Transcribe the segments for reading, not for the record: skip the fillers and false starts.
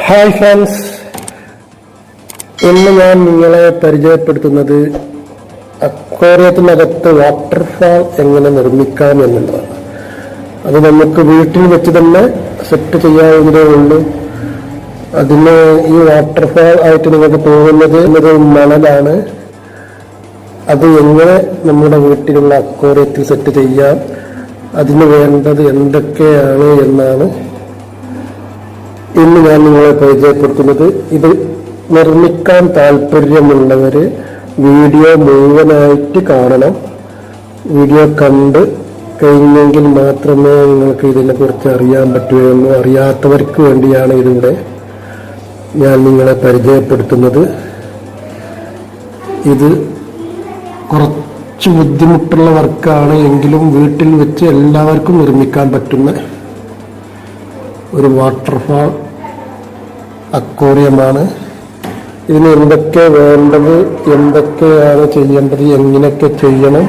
Hi friends, ഇന്ന് ഞാൻ നിങ്ങളെ പരിചയപ്പെടുത്തുന്നത് അക്വേറിയത്തിനകത്ത് വാട്ടർഫാൾ എങ്ങനെ നിർമ്മിക്കാം എന്നുള്ളതാണ്. അത് നമുക്ക് വീട്ടിൽ വെച്ച് തന്നെ സെറ്റ് ചെയ്യാവുന്നതേ ഉള്ളൂ. അതിന് ഈ വാട്ടർഫാൾ ആയിട്ട് നിങ്ങൾക്ക് തോന്നുന്നത് മണലാണ്. അത് എങ്ങനെ നമ്മുടെ വീട്ടിലുള്ള അക്വേറിയത്തിൽ സെറ്റ് ചെയ്യാം, അതിന് വേണ്ടത് എന്തൊക്കെയാണ് എന്നാണ് ഇന്ന് ഞാൻ നിങ്ങളെ പരിചയപ്പെടുത്തുന്നത്. ഇത് നിർമ്മിക്കാൻ താല്പര്യമുള്ളവർ വീഡിയോ മുഴുവനായിട്ട് കാണണം. വീഡിയോ കണ്ട് കഴിഞ്ഞെങ്കിൽ മാത്രമേ നിങ്ങൾക്ക് ഇതിനെക്കുറിച്ച് അറിയാൻ പറ്റുകയുള്ളൂ. അറിയാത്തവർക്ക് വേണ്ടിയാണ് ഇതിവിടെ ഞാൻ നിങ്ങളെ പരിചയപ്പെടുത്തുന്നത്. ഇത് കുറച്ച് ബുദ്ധിമുട്ടുള്ള വർക്കാണ് എങ്കിലും വീട്ടിൽ വെച്ച് എല്ലാവർക്കും നിർമ്മിക്കാൻ പറ്റുന്ന ഒരു വാട്ടർഫാൾ അക്വേറിയമാണ്. ഇതിന് എന്തൊക്കെ വേണ്ടത്, എന്തൊക്കെയാണ് ചെയ്യേണ്ടത്, എങ്ങനെയൊക്കെ ചെയ്യണം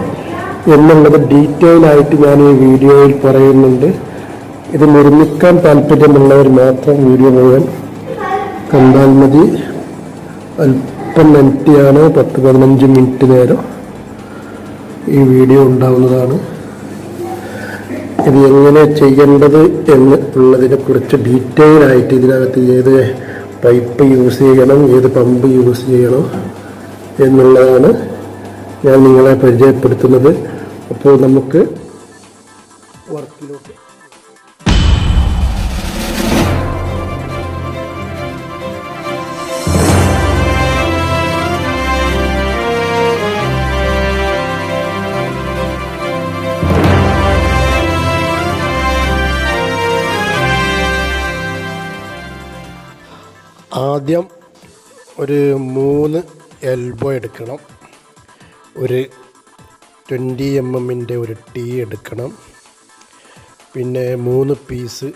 എന്നുള്ളത് ഡീറ്റെയിൽ ആയിട്ട് ഞാൻ ഈ വീഡിയോയിൽ പറയുന്നുണ്ട്. ഇത് നിർമ്മിക്കാൻ താല്പര്യമുള്ളവർ മാത്രം വീഡിയോ മുഴുവൻ കണ്ടാൽ മതി. അല്പം ലെങ്തിയാണ്, 10-15 മിനിറ്റ് നേരം ഈ വീഡിയോ ഉണ്ടാവുന്നതാണ്. ഇത് എങ്ങനെ ചെയ്യേണ്ടത് എന്നുള്ളതിനെ കുറിച്ച് ഡീറ്റെയിൽ ആയിട്ട് ഇതിനകത്ത് ഏത് പൈപ്പ് യൂസ് ചെയ്യണം, ഏത് പമ്പ് യൂസ് ചെയ്യണം എന്നുള്ളതാണ് ഞാൻ നിങ്ങളെ പരിചയപ്പെടുത്തുന്നത്. അപ്പോൾ നമുക്ക് വർക്കിലോട്ട് ആദ്യം ഒരു 3 എൽബോ എടുക്കണം. ഒരു 20 mm ഒരു ടീ എടുക്കണം. പിന്നെ 3 പീസ്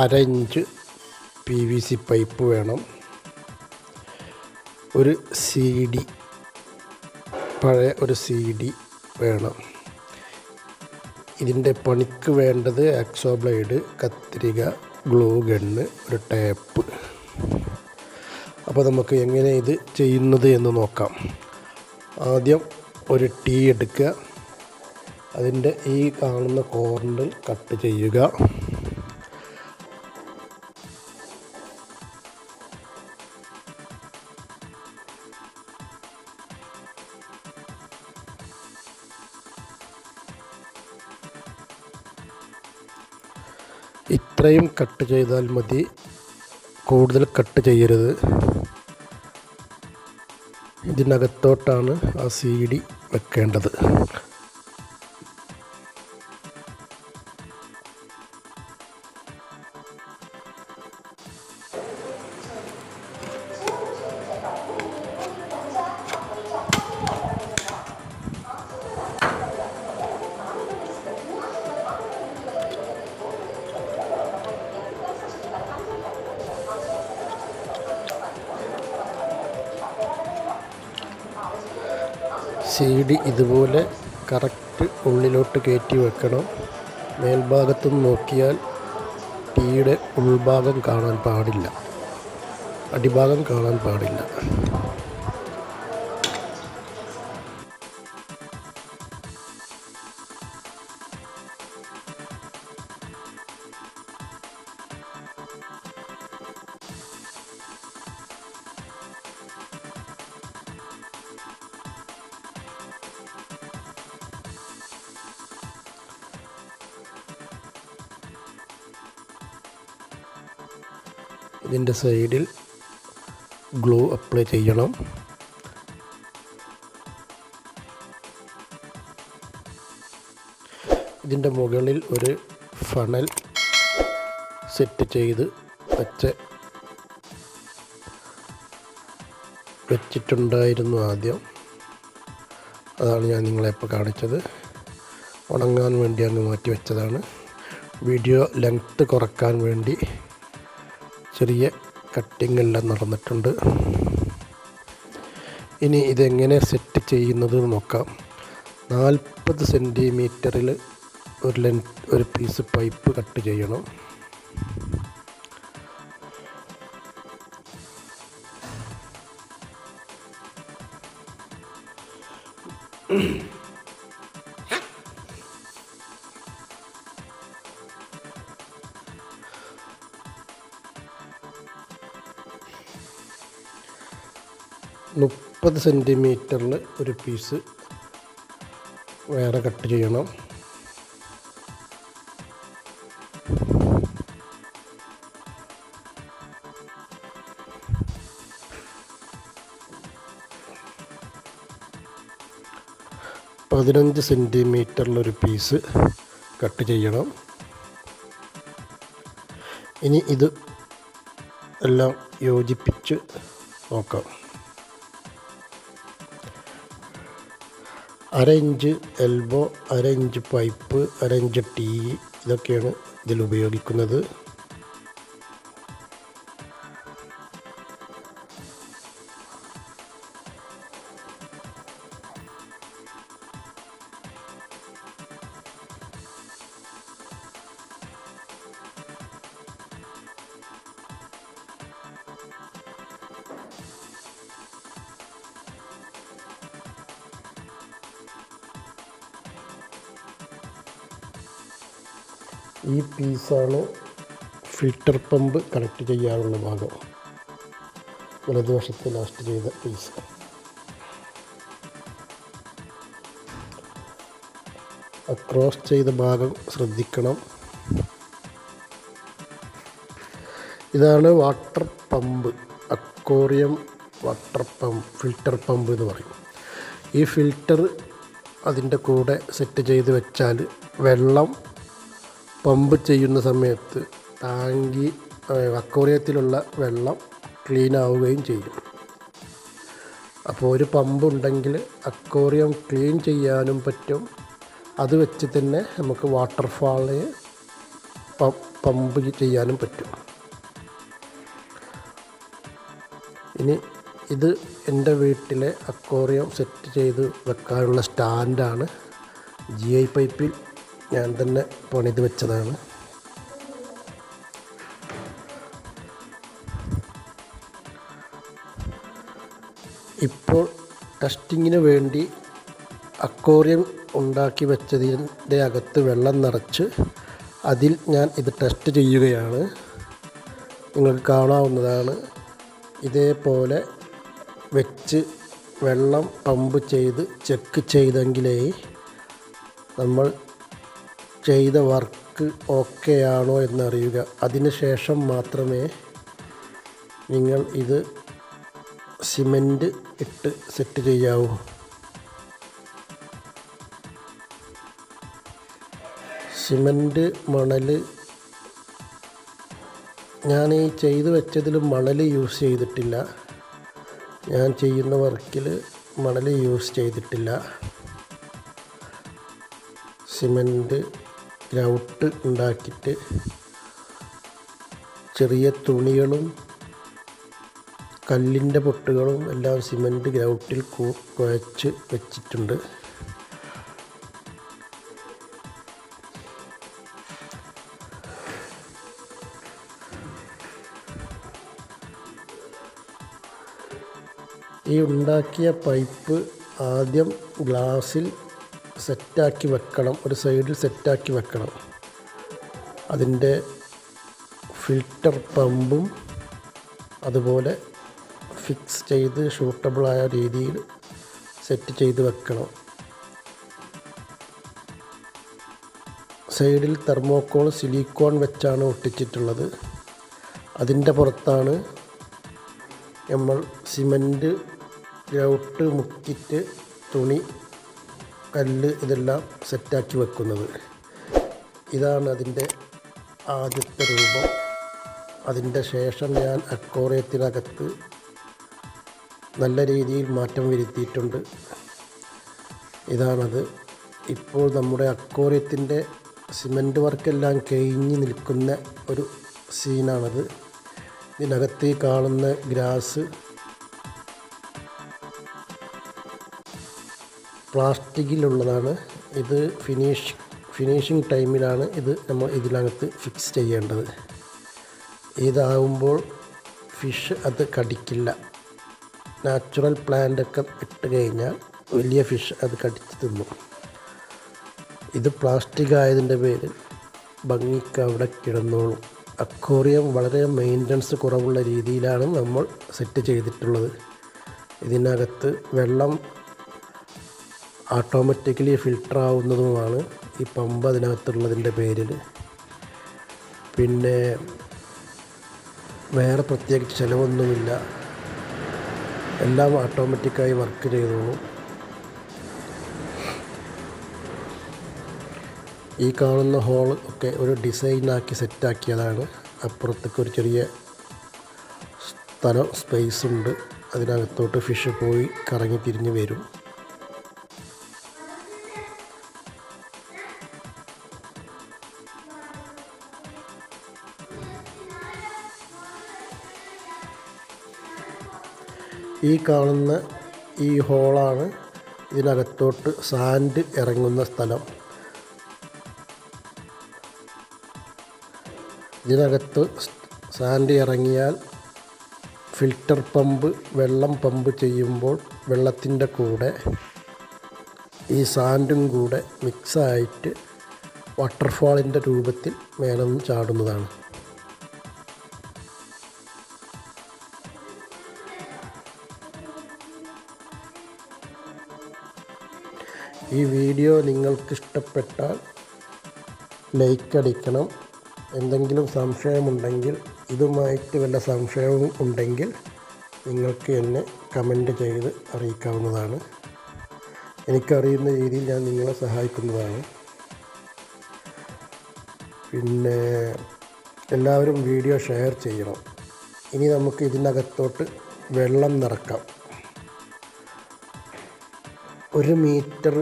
1/2 ഇഞ്ച് PVC പൈപ്പ് വേണം. ഒരു CD, പഴയ ഒരു CD വേണം. ഇതിൻ്റെ പണിക്ക് വേണ്ടത് ആക്സോ ബ്ലേഡ്, കത്രിക, ഗ്ലൂ ഗണ്ണ്, ഒരു ടേപ്പ്. അപ്പോൾ നമുക്ക് എങ്ങനെ ഇത് ചെയ്യുന്നത് എന്ന് നോക്കാം. ആദ്യം ഒരു ടീ എടുക്കുക. അതിൻ്റെ ഈ കാണുന്ന കോർണറിൽ കട്ട് ചെയ്യുക. ഇത്രയും കട്ട് ചെയ്താൽ മതി, കൂടുതൽ കട്ട് ചെയ്യരുത്. ഇതിനകത്തോട്ടാണ് ആ CD വെക്കേണ്ടത്. CD ഇതുപോലെ കറക്റ്റ് ഉള്ളിലോട്ട് കയറ്റി വെക്കണം. മേൽഭാഗത്തുനിന്ന് നോക്കിയാൽ ടീയുടെ ഉൾഭാഗം കാണാൻ പാടില്ല, അടിഭാഗം കാണാൻ പാടില്ല. ഇതിൻ്റെ സൈഡിൽ ഗ്ലൂ അപ്ലൈ ചെയ്യണം. ഇതിൻ്റെ മുകളിൽ ഒരു ഫണൽ സെറ്റ് ചെയ്ത് വെച്ചിട്ടുണ്ടായിരുന്നു ആദ്യം. അതാണ് ഞാൻ നിങ്ങളെ ഇപ്പോൾ കാണിച്ചത്. ഉണങ്ങാൻ വേണ്ടി അങ്ങ് മാറ്റി വെച്ചതാണ്. വീഡിയോ ലെങ്ത്ത് കുറക്കാൻ വേണ്ടി ചെറിയ കട്ടിങ് എല്ലാം നടന്നിട്ടുണ്ട്. ഇനി ഇതെങ്ങനെ സെറ്റ് ചെയ്യുന്നത് നോക്കാം. 40 സെൻറ്റിമീറ്ററിൽ ഒരു പീസ് പൈപ്പ് കട്ട് ചെയ്യണം. മുപ്പത് സെൻറ്റിമീറ്ററിൽ ഒരു പീസ് വേറെ കട്ട് ചെയ്യണം. പതിനഞ്ച് സെൻറ്റിമീറ്ററിലൊരു പീസ് കട്ട് ചെയ്യണം. ഇനി ഇത് എല്ലാം യോജിപ്പിച്ച് നോക്കാം. 1/2 inch elbow, 1/2 inch pipe, 1/2 inch tee, ഇതൊക്കെയാണ് ഇതിൽ ഉപയോഗിക്കുന്നത്. ഈ പീസാണ് ഫിൽറ്റർ പമ്പ് കണക്ട് ചെയ്യാനുള്ള ഭാഗം. വലതുവശത്ത് ലാസ്റ്റ് ചെയ്ത പീസ്. ക്രോസ് ചെയ്ത ഭാഗം ശ്രദ്ധിക്കണം. ഇതാണ് water pump, aquarium water pump, filter pump എന്ന് പറയും. ഈ ഫിൽറ്റർ അതിൻ്റെ കൂടെ സെറ്റ് ചെയ്ത് വെച്ചാൽ വെള്ളം പമ്പ് ചെയ്യുന്ന സമയത്ത് ടാങ്കി അക്വേറിയത്തിലുള്ള വെള്ളം ക്ലീൻ ആവുകയും ചെയ്യും. അപ്പോൾ ഒരു പമ്പ് ഉണ്ടെങ്കിൽ അക്വേറിയം ക്ലീൻ ചെയ്യാനും പറ്റും. അത് വെച്ച് തന്നെ നമുക്ക് വാട്ടർഫാളിൽ പമ്പ് ചെയ്യാനും പറ്റും. ഇനി ഇത് എൻ്റെ വീട്ടിലെ അക്വേറിയം സെറ്റ് ചെയ്ത് വെക്കാനുള്ള സ്റ്റാൻഡാണ്. GI പൈപ്പിൽ ഞാൻ തന്നെ പണിത് വെച്ചതാണ്. ഇപ്പോൾ ടെസ്റ്റിങ്ങിന് വേണ്ടി അക്വേറിയം ഉണ്ടാക്കി വെച്ചതിൻ്റെ അകത്ത് വെള്ളം നിറച്ച് അതിൽ ഞാൻ ഇത് ടെസ്റ്റ് ചെയ്യുകയാണ്. നിങ്ങൾക്ക് കാണാവുന്നതാണ്. ഇതേപോലെ വെച്ച് വെള്ളം പമ്പ് ചെയ്ത് ചെക്ക് ചെയ്തെങ്കിലേ നമ്മൾ ചെയ്ത വർക്ക് ഓക്കെ ആണോ എന്നറിയുക. അതിനുശേഷം മാത്രമേ നിങ്ങൾ ഇത് സിമൻറ്റ് ഇട്ട് സെറ്റ് ചെയ്യാവൂ. സിമൻറ്റ്, മണൽ, ഞാൻ ഈ ചെയ്തു വെച്ചതിൽ മണൽ യൂസ് ചെയ്തിട്ടില്ല. ഞാൻ ചെയ്യുന്ന വർക്കിൽ മണൽ യൂസ് ചെയ്തിട്ടില്ല. സിമൻറ്റ് ഗ്രൗട്ട് ഉണ്ടാക്കിയിട്ട് ചെറിയ തുണികളും കല്ലിൻ്റെ പൊട്ടുകളും എല്ലാം സിമൻറ്റ് ഗ്രൗട്ടിൽ കുഴച്ച് വെച്ചിട്ടുണ്ട്. ഈ ഉണ്ടാക്കിയ പൈപ്പ് ആദ്യം ഗ്ലാസ്സിൽ സെറ്റാക്കി വെക്കണം. ഒരു സൈഡിൽ സെറ്റാക്കി വെക്കണം. അതിൻ്റെ ഫിൽറ്റർ പമ്പും അതുപോലെ ഫിക്സ് ചെയ്ത് ഷൂട്ടബിളായ രീതിയിൽ സെറ്റ് ചെയ്ത് വെക്കണം. സൈഡിൽ തെർമോക്കോൾ സിലിക്കോൺ വെച്ചാണ് ഒട്ടിച്ചിട്ടുള്ളത്. അതിൻ്റെ പുറത്താണ് നമ്മൾ സിമൻറ്റ് ഗ്രൗട്ട് മുക്കിയിട്ട് തുണി, കല്ല് ഇതെല്ലാം സെറ്റാക്കി വെക്കുന്നത്. ഇതാണ് അതിൻ്റെ ആദ്യത്തെ രൂപം. അതിൻ്റെ ശേഷം ഞാൻ അക്വേറിയത്തിനകത്ത് നല്ല രീതിയിൽ മാറ്റം വരുത്തിയിട്ടുണ്ട്. ഇതാണത്. ഇപ്പോൾ നമ്മുടെ അക്വേറിയത്തിൻ്റെ സിമൻറ്റ് വർക്കെല്ലാം കഴിഞ്ഞ് നിൽക്കുന്ന ഒരു സീനാണത്. ഇതിനകത്ത് കാണുന്ന ഗ്രാസ് പ്ലാസ്റ്റിക്കിലുള്ളതാണ്. ഇത് ഫിനിഷിങ് ടൈമിലാണ് ഇത് നമ്മൾ ഇതിനകത്ത് ഫിക്സ് ചെയ്യേണ്ടത്. ഇതാവുമ്പോൾ ഫിഷ് അത് കടിക്കില്ല. നാച്ചുറൽ പ്ലാന്റൊക്കെ ഇട്ട് കഴിഞ്ഞാൽ വലിയ ഫിഷ് അത് കടിച്ച് തിന്നും. ഇത് പ്ലാസ്റ്റിക് ആയതിൻ്റെ പേരിൽ ഭംഗിക്ക് അവിടെ കിടന്നോളും. അക്വേറിയം വളരെ മെയിൻ്റനൻസ് കുറവുള്ള രീതിയിലാണ് നമ്മൾ സെറ്റ് ചെയ്തിട്ടുള്ളത്. ഇതിനകത്ത് വെള്ളം ഓട്ടോമാറ്റിക്കലി ഫിൽട്ടർ ആവുന്നതുമാണ് ഈ പമ്പ് അതിനകത്തുള്ളതിൻ്റെ പേരിൽ. പിന്നെ വേറെ പ്രത്യേകിച്ച് ചിലവൊന്നുമില്ല, എല്ലാം ഓട്ടോമാറ്റിക്കായി വർക്ക് ചെയ്തോളും. ഈ കാണുന്ന ഹോൾ ഒക്കെ ഒരു ഡിസൈനാക്കി സെറ്റാക്കിയതാണ്. അപ്പുറത്തേക്ക് ഒരു ചെറിയ സ്ഥലം സ്പേസ് ഉണ്ട്, അതിനകത്തോട്ട് ഫിഷ് പോയി കറങ്ങി തിരിഞ്ഞ് വരും. ഈ കാണുന്ന ഈ ഹോളാണ് ഇതിനകത്തോട്ട് സാൻഡ് ഇറങ്ങുന്ന സ്ഥലം. ഇതിനകത്ത് സാൻഡ് ഇറങ്ങിയാൽ ഫിൽറ്റർ പമ്പ് വെള്ളം പമ്പ് ചെയ്യുമ്പോൾ വെള്ളത്തിൻ്റെ കൂടെ ഈ സാൻഡും കൂടെ മിക്സായിട്ട് വാട്ടർഫാളിൻ്റെ രൂപത്തിൽ മേലെ നിന്ന് ചാടുന്നതാണ്. ഈ വീഡിയോ നിങ്ങൾക്കിഷ്ടപ്പെട്ടാൽ ലൈക്ക് അടിക്കണം. എന്തെങ്കിലും സംശയമുണ്ടെങ്കിൽ, ഇതുമായിട്ട് വല്ല സംശയവും ഉണ്ടെങ്കിൽ നിങ്ങൾക്ക് എന്നെ കമൻറ്റ് ചെയ്ത് അറിയിക്കാവുന്നതാണ്. എനിക്കറിയുന്ന രീതിയിൽ ഞാൻ നിങ്ങളെ സഹായിക്കുന്നതാണ്. പിന്നെ എല്ലാവരും വീഡിയോ ഷെയർ ചെയ്യണം. ഇനി നമുക്ക് ഇതിനകത്തോട്ട് വെള്ളം നിറക്കാം. 1 മീറ്റർ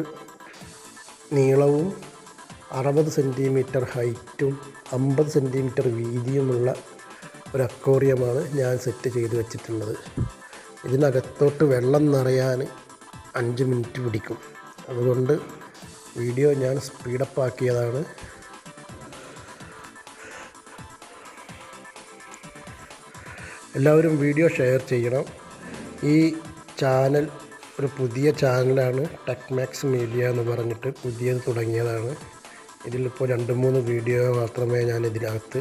നീളവും 60 സെൻറ്റിമീറ്റർ ഹൈറ്റും 50 സെൻറ്റിമീറ്റർ വീതിയുമുള്ള ഒരു അക്വേറിയമാണ് ഞാൻ സെറ്റ് ചെയ്ത് വെച്ചിട്ടുള്ളത്. ഇതിനകത്തോട്ട് വെള്ളം നിറയാൻ 5 മിനിറ്റ് പിടിക്കും. അതുകൊണ്ട് വീഡിയോ ഞാൻ സ്പീഡപ്പ് ആക്കിയതാണ്. എല്ലാവരും വീഡിയോ ഷെയർ ചെയ്യണം. ഈ ചാനൽ ഒരു പുതിയ ചാനലാണ്, ടെക്മാക്സ് മീഡിയ എന്ന് പറഞ്ഞിട്ട് പുതിയത് തുടങ്ങിയതാണ്. ഇതിലിപ്പോൾ 2-3 വീഡിയോ മാത്രമേ ഞാൻ ഇതിനകത്ത്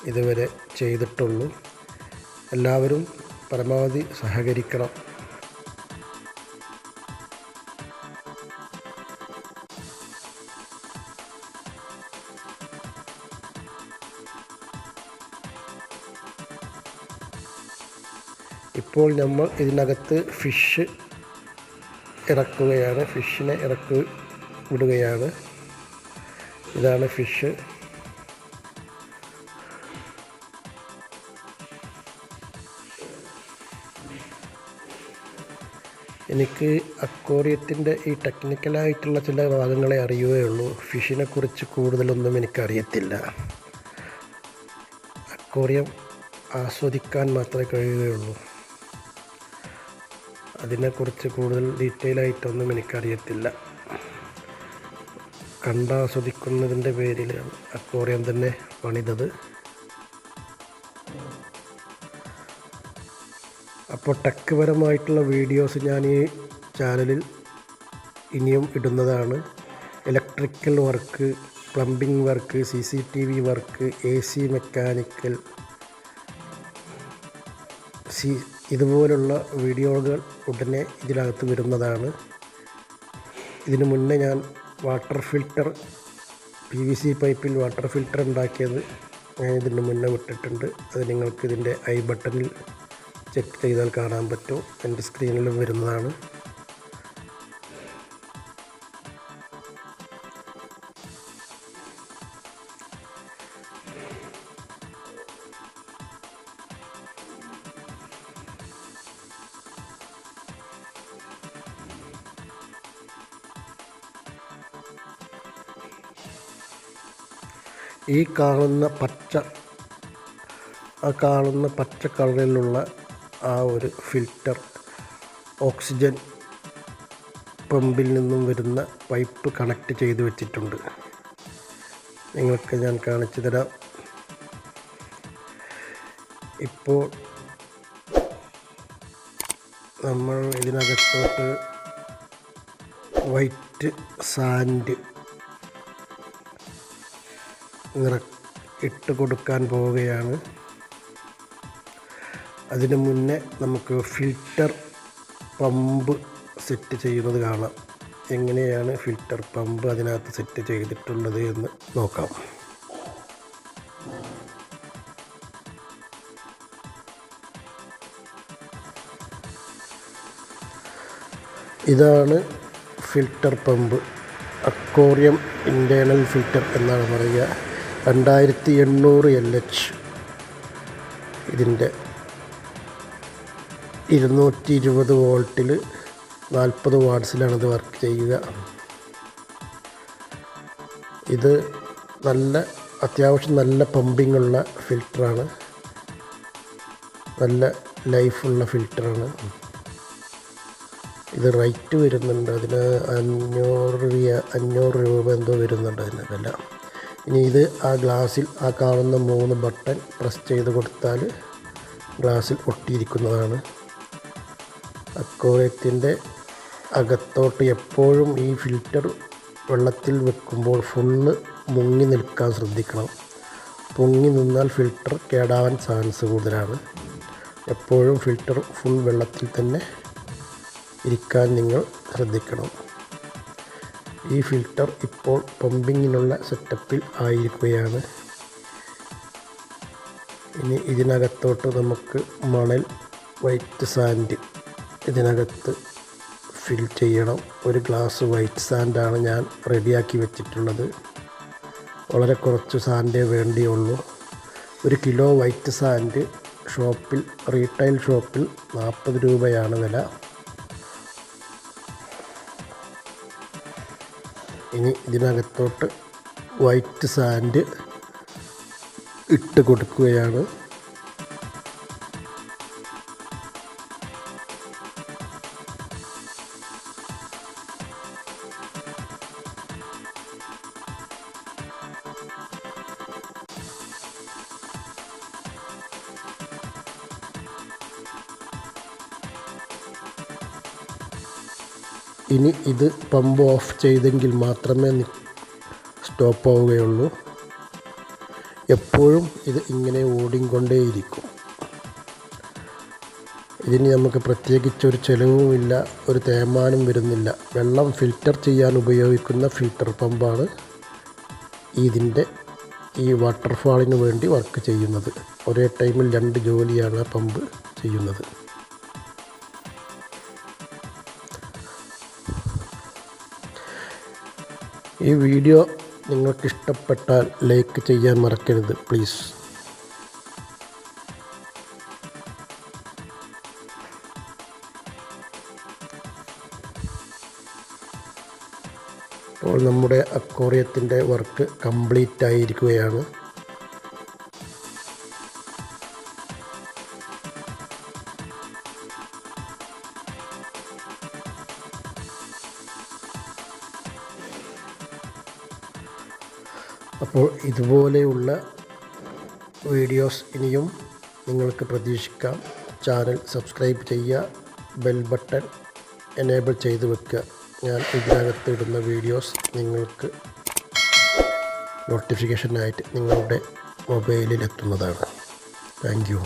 ഇതുവരെ ചെയ്തിട്ടുള്ളൂ. എല്ലാവരും പരമാവധി സഹകരിക്കണം. ഇപ്പോൾ നമ്മൾ ഇതിനകത്ത് ഫിഷിനെ ഇറക്കി വിടുകയാണ്. ഇതാണ് ഫിഷ്. എനിക്ക് അക്വേറിയത്തിൻ്റെ ഈ ടെക്നിക്കലായിട്ടുള്ള ചില ഭാഗങ്ങളെ അറിയുകയുള്ളൂ. ഫിഷിനെ കുറിച്ച് കൂടുതലൊന്നും എനിക്കറിയത്തില്ല. അക്വേറിയം ആസ്വദിക്കാൻ മാത്രമേ കഴിയുകയുള്ളൂ. അതിനെക്കുറിച്ച് കൂടുതൽ ഡീറ്റെയിൽ ആയിട്ടൊന്നും എനിക്കറിയത്തില്ല. കണ്ടാസ്വദിക്കുന്നതിൻ്റെ പേരിലാണ് അക്വേറിയം തന്നെ പണിതത്. അപ്പോൾ ടെക് പരമായിട്ടുള്ള വീഡിയോസ് ഞാൻ ഈ ചാനലിൽ ഇനിയും ഇടുന്നതാണ്. Electrical work, plumbing work, CCTV work, AC mechanical, ഇതുപോലുള്ള വീഡിയോകൾ ഉടനെ ഇതിനകത്ത് വരുന്നതാണ്. ഇതിനു മുന്നേ ഞാൻ വാട്ടർ ഫിൽറ്റർ, PVC പൈപ്പിൽ വാട്ടർ ഫിൽറ്റർ ഉണ്ടാക്കിയത് ഞാൻ ഇതിന് മുന്നേ വിട്ടിട്ടുണ്ട്. അത് നിങ്ങൾക്ക് ഇതിൻ്റെ ഐ ബട്ടണിൽ ചെക്ക് ചെയ്താൽ കാണാൻ പറ്റും. എൻ്റെ സ്ക്രീനിലും വരുന്നതാണ്. ഈ കാണുന്ന പച്ച കളറിലുള്ള ആ ഒരു ഫിൽറ്റർ ഓക്സിജൻ പമ്പിൽ നിന്നും വരുന്ന പൈപ്പ് കണക്ട് ചെയ്ത് വെച്ചിട്ടുണ്ട്. നിങ്ങൾക്ക് ഞാൻ കാണിച്ചു തരാം. ഇപ്പോൾ നമ്മൾ ഇതിനകത്തോട്ട് വൈറ്റ് സാൻഡ് ഇട്ട് കൊടുക്കാൻ പോവുകയാണ്. അതിനു മുന്നേ നമുക്ക് ഫിൽറ്റർ പമ്പ് സെറ്റ് ചെയ്യുന്നത് കാണാം. എങ്ങനെയാണ് ഫിൽറ്റർ പമ്പ് അതിനകത്ത് സെറ്റ് ചെയ്തിട്ടുള്ളത് എന്ന് നോക്കാം. ഇതാണ് filter pump. Aquarium internal filter എന്നാണ് പറയുക. 2800 LH ഇതിൻ്റെ 220 വോൾട്ടിൽ 40 വാട്ട്സിലാണിത് വർക്ക് ചെയ്യുക. ഇത് അത്യാവശ്യം നല്ല പമ്പിംഗ് ഉള്ള ഫിൽറ്ററാണ്. നല്ല ലൈഫുള്ള ഫിൽറ്ററാണ്. ഇത് റേറ്റ് വരുന്നുണ്ട്. അതിന് 500 രൂപ എന്തോ വരുന്നുണ്ട് അതിന് വില. ഇനി ഇത് ആ ഗ്ലാസ്സിൽ ആ കാണുന്ന 3 ബട്ടൺ പ്രസ് ചെയ്ത് കൊടുത്താൽ ഗ്ലാസ്സിൽ ഒട്ടിയിരിക്കുന്നതാണ്. അക്വേറിയത്തിൻ്റെ അകത്തോട്ട് എപ്പോഴും ഈ ഫിൽറ്റർ വെള്ളത്തിൽ വെക്കുമ്പോൾ ഫുള്ള് മുങ്ങി നിൽക്കാൻ ശ്രദ്ധിക്കണം. പൊങ്ങി നിന്നാൽ ഫിൽറ്റർ കേടാവാൻ ചാൻസ് കൂടുതലാണ്. എപ്പോഴും ഫിൽറ്റർ ഫുൾ വെള്ളത്തിൽ തന്നെ ഇരിക്കാൻ നിങ്ങൾ ശ്രദ്ധിക്കണം. ഈ ഫിൽറ്റർ ഇപ്പോൾ പമ്പിങ്ങിനുള്ള സെറ്റപ്പിൽ ആയിരിക്കുകയാണ്. ഇനി ഇതിനകത്തോട്ട് നമുക്ക് മണൽ, വൈറ്റ് സാൻഡ് ഇതിനകത്ത് ഫിൽ ചെയ്യണം. ഒരു ഗ്ലാസ് വൈറ്റ് സാൻഡാണ് ഞാൻ റെഡിയാക്കി വെച്ചിട്ടുള്ളത്. വളരെ കുറച്ച് സാൻഡേ വേണ്ടിയുള്ളൂ. 1 കിലോ വൈറ്റ് സാൻഡ് റീറ്റെയിൽ ഷോപ്പിൽ 40 രൂപയാണ് വില. ഇനി ഇതിനകത്തോട്ട് വൈറ്റ് സാൻഡ് ഇട്ട് കൊടുക്കുകയാണ്. ഇനി ഇത് പമ്പ് ഓഫ് ചെയ്തെങ്കിൽ മാത്രമേ സ്റ്റോപ്പ് ആവുകയുള്ളൂ. എപ്പോഴും ഇത് ഇങ്ങനെ ഓടിക്കൊണ്ടേയിരിക്കും. ഇതിന് നമുക്ക് പ്രത്യേകിച്ചൊരു ചിലവുമില്ല, ഒരു തേയ്മാനം വരുന്നില്ല. വെള്ളം ഫിൽറ്റർ ചെയ്യാൻ ഉപയോഗിക്കുന്ന ഫിൽറ്റർ പമ്പാണ് ഇതിൻ്റെ ഈ വാട്ടർഫാളിന് വേണ്ടി വർക്ക് ചെയ്യുന്നത്. ഒരേ ടൈമിൽ 2 ജോലിയാണ് പമ്പ് ചെയ്യുന്നത്. ഈ വീഡിയോ നിങ്ങൾക്ക് ഇഷ്ടപ്പെട്ടാൽ ലൈക്ക് ചെയ്യാൻ മറക്കരുത് പ്ലീസ്. അപ്പോൾ നമ്മുടെ അക്വേറിയത്തിൻ്റെ വർക്ക് കംപ്ലീറ്റ് ആയിരിക്കുകയാണ്. അപ്പോൾ ഇതുപോലെയുള്ള വീഡിയോസ് ഇനിയും നിങ്ങൾക്ക് പ്രതീക്ഷിക്കാം. ചാനൽ സബ്സ്ക്രൈബ് ചെയ്യുക, ബെൽ ബട്ടൺ എനേബിൾ ചെയ്ത് വെക്കുക. ഞാൻ ഇതിനകത്ത് ഇടുന്ന വീഡിയോസ് നിങ്ങൾക്ക് നോട്ടിഫിക്കേഷനായിട്ട് നിങ്ങളുടെ മൊബൈലിൽ എത്തുന്നതാണ്. Thank you.